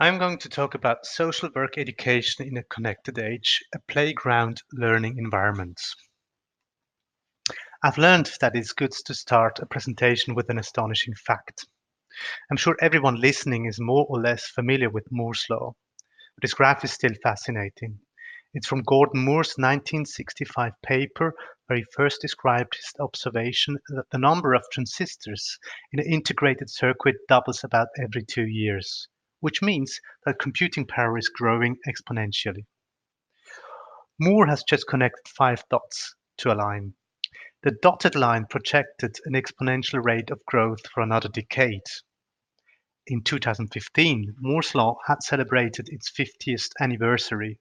I'm going to talk about social work education in a connected age, a playground learning environment. I've learned that it's good to start a presentation with an astonishing fact. I'm sure everyone listening is more or less familiar with Moore's law, but this graph is still fascinating. It's from Gordon Moore's 1965 paper where he first described his observation that the number of transistors in an integrated circuit doubles about every 2 years, which means that computing power is growing exponentially. Moore has just connected five dots to a line. The dotted line projected an exponential rate of growth for another decade. In 2015, Moore's Law had celebrated its 50th anniversary,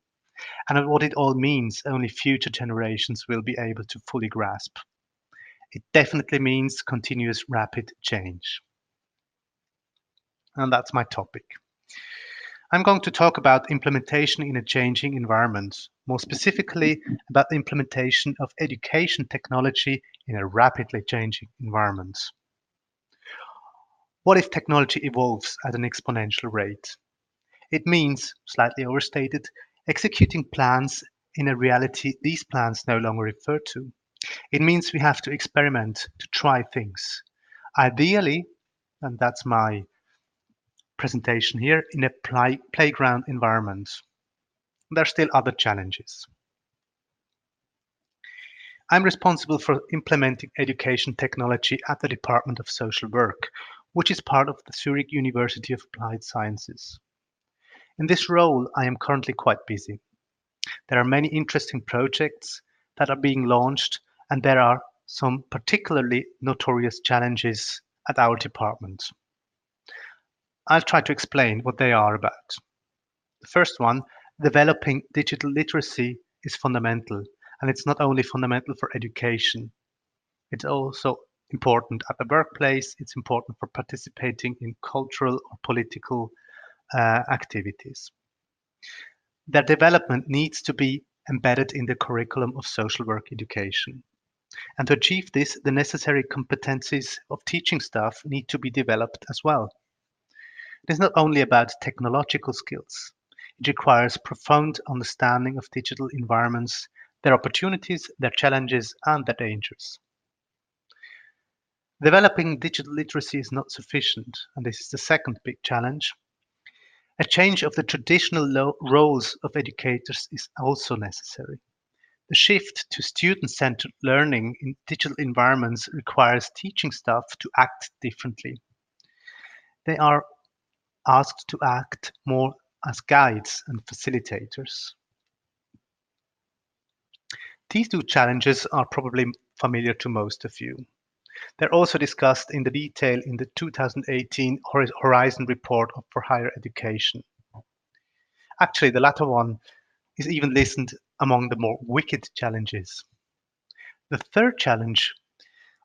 and what it all means only future generations will be able to fully grasp. It definitely means continuous rapid change. And that's my topic. I'm going to talk about implementation in a changing environment, more specifically about the implementation of education technology in a rapidly changing environment. What if technology evolves at an exponential rate? It means, slightly overstated, executing plans in a reality these plans no longer refer to. It means we have to experiment, to try things. Ideally, and that's my presentation here, in a playground environment. There are still other challenges. I'm responsible for implementing education technology at the Department of Social Work, which is part of the Zurich University of Applied Sciences. In this role, I am currently quite busy. There are many interesting projects that are being launched, and there are some particularly notorious challenges at our department. I'll try to explain what they are about. The first one, developing digital literacy, is fundamental, and it's not only fundamental for education, it's also important at the workplace, it's important for participating in cultural or political activities. Their development needs to be embedded in the curriculum of social work education. And to achieve this, the necessary competencies of teaching staff need to be developed as well. It is not only about technological skills. It requires profound understanding of digital environments, their opportunities, their challenges, and their dangers. Developing digital literacy is not sufficient, and this is the second big challenge. A change of the traditional roles of educators is also necessary. The shift to student-centered learning in digital environments requires teaching staff to act differently. They are asked to act more as guides and facilitators. These two challenges are probably familiar to most of you. They're also discussed in the detail in the 2018 Horizon Report for Higher Education. Actually, the latter one is even listed among the more wicked challenges. The third challenge,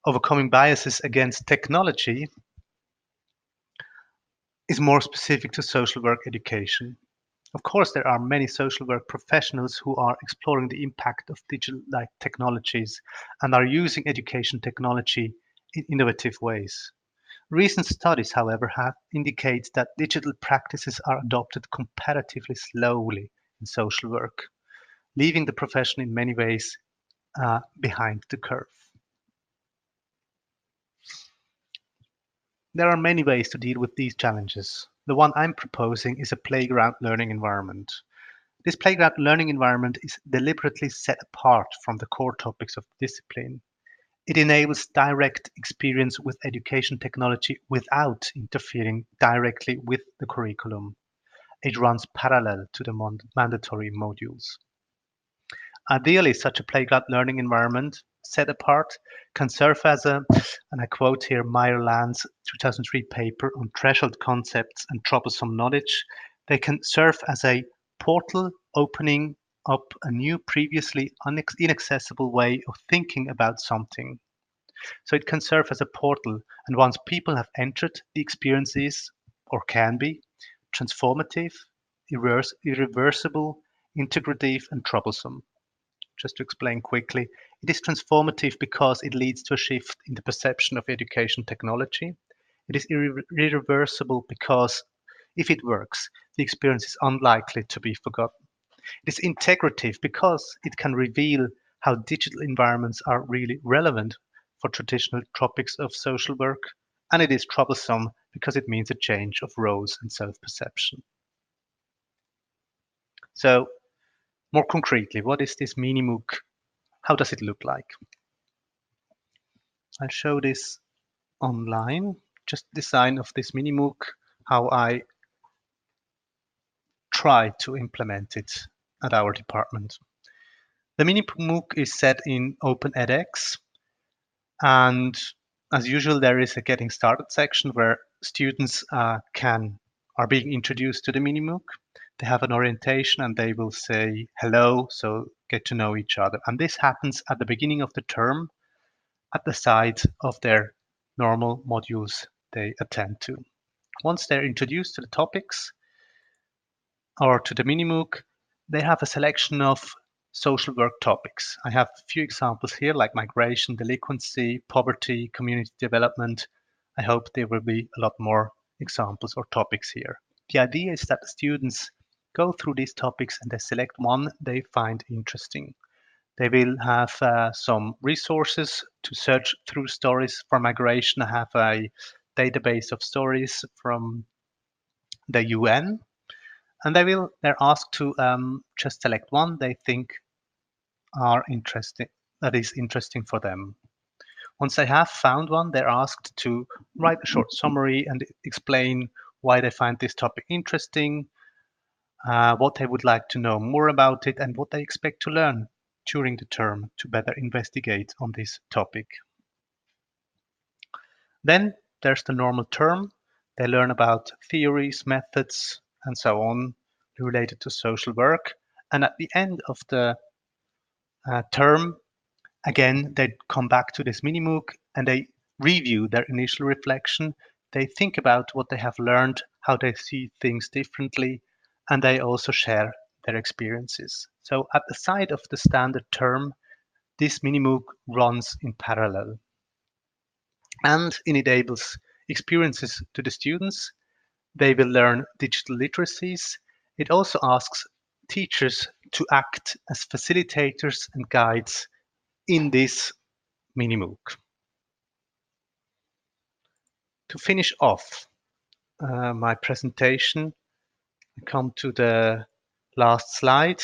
overcoming biases against technology, is more specific to social work education. Of course, there are many social work professionals who are exploring the impact of digital like technologies and are using education technology in innovative ways. Recent studies, however, have indicate that digital practices are adopted comparatively slowly in social work, leaving the profession in many ways behind the curve. There are many ways to deal with these challenges. The one I'm proposing is a playground learning environment. This playground learning environment is deliberately set apart from the core topics of the discipline. It enables direct experience with education technology without interfering directly with the curriculum. It runs parallel to the mandatory modules. Ideally, such a playground learning environment, set apart, can serve as a, and I quote here Meyer Land's 2003 paper on threshold concepts and troublesome knowledge, they can serve as a portal opening up a new, previously inaccessible way of thinking about something. So it can serve as a portal, and once people have entered, the experience is, or can be, transformative, irreversible, integrative, and troublesome. Just to explain quickly, it is transformative because it leads to a shift in the perception of education technology. It is irreversible because If it works, the experience is unlikely to be forgotten. It is integrative because it can reveal how digital environments are really relevant for traditional topics of social work, and it is troublesome because it means a change of roles and self-perception. So, more concretely, what is this mini MOOC? How does it look like? I'll show this online, just design of this mini MOOC, how I try to implement it at our department. The mini MOOC is set in Open edX, and as usual, there is a getting started section where students are being introduced to the mini MOOC. They have an orientation and they will say hello, so get to know each other. And this happens at the beginning of the term at the side of their normal modules they attend to. Once they're introduced to the topics or to the mini MOOC, they have a selection of social work topics. I have a few examples here like migration, delinquency, poverty, community development. I hope there will be a lot more examples or topics here. The idea is that the students go through these topics and they select one they find interesting. They will have some resources to search through stories for migration. I have a database of stories from the UN, and they're asked to just select one they think are interesting that is interesting for them. Once they have found one, they're asked to write a short summary and explain why they find this topic interesting, what they would like to know more about it, and what they expect to learn during the term to better investigate on this topic. Then there's the normal term. They learn about theories, methods, and so on related to social work. And at the end of the term, again, they come back to this mini MOOC and they review their initial reflection. They think about what they have learned, how they see things differently, and they also share their experiences. So at the side of the standard term, this mini MOOC runs in parallel and it enables experiences to the students. They will learn digital literacies. It also asks teachers to act as facilitators and guides in this mini MOOC. To finish off my presentation, I come to the last slide.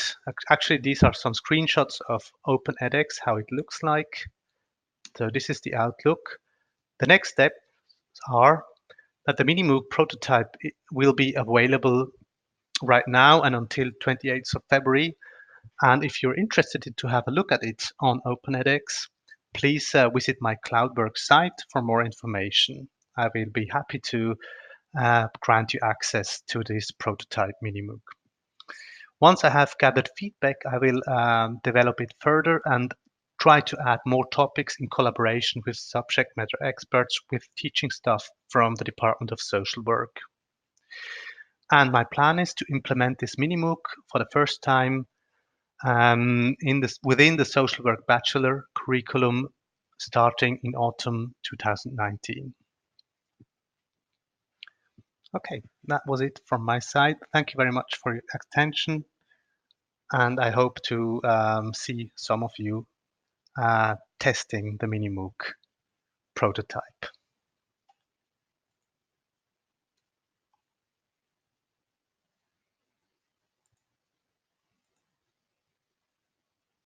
Actually, these are some screenshots of Open edX, how it looks like. So this is the outlook. The next steps are that the mini MOOC prototype will be available right now and until 28th of February. And if you're interested to have a look at it on Open edX, please visit my Cloudworks site for more information. I will be happy to grant you access to this prototype mini MOOC. Once I have gathered feedback, I will develop it further and try to add more topics in collaboration with subject matter experts with teaching staff from the Department of Social Work. And my plan is to implement this mini MOOC for the first time within the social work bachelor curriculum starting in autumn 2019. Okay, that was it from my side. Thank you very much for your attention, and I hope to see some of you testing the mini MOOC prototype.